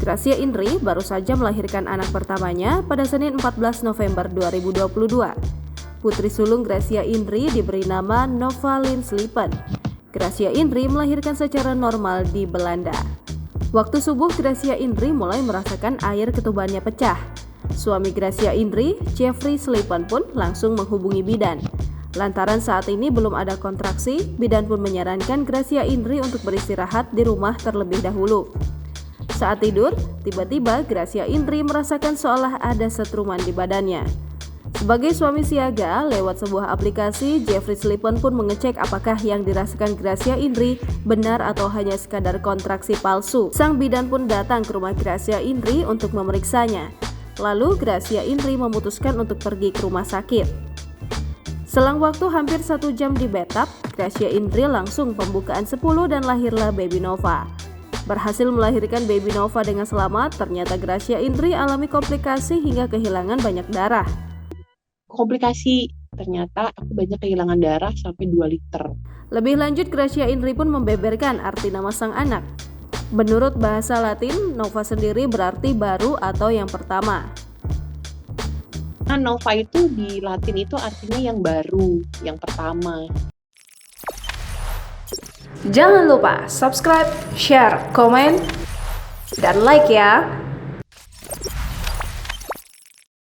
Gracia Indri baru saja melahirkan anak pertamanya pada Senin 14 November 2022. Putri sulung Gracia Indri diberi nama Nova Linslepen. Gracia Indri melahirkan secara normal di Belanda. Waktu subuh, Gracia Indri mulai merasakan air ketubannya pecah. Suami Gracia Indri, Jeffrey Slepen pun langsung menghubungi bidan. Lantaran saat ini belum ada kontraksi, bidan pun menyarankan Gracia Indri untuk beristirahat di rumah terlebih dahulu. Saat tidur, tiba-tiba Gracia Indri merasakan seolah ada setruman di badannya. Sebagai suami siaga, lewat sebuah aplikasi, Jeffrey Slepen pun mengecek apakah yang dirasakan Gracia Indri benar atau hanya sekadar kontraksi palsu. Sang bidan pun datang ke rumah Gracia Indri untuk memeriksanya. Lalu Gracia Indri memutuskan untuk pergi ke rumah sakit. Selang waktu hampir 1 jam di bathtub, Gracia Indri langsung pembukaan 10 dan lahirlah baby Nova. Berhasil melahirkan baby Nova dengan selamat, ternyata Gracia Indri alami komplikasi hingga kehilangan banyak darah. Komplikasi, ternyata aku banyak kehilangan darah sampai 2 liter. Lebih lanjut, Gracia Indri pun membeberkan arti nama sang anak. Menurut bahasa Latin, Nova sendiri berarti baru atau yang pertama. Nah, Nova itu di Latin itu artinya yang baru, yang pertama. Jangan lupa subscribe, share, komen, dan like ya.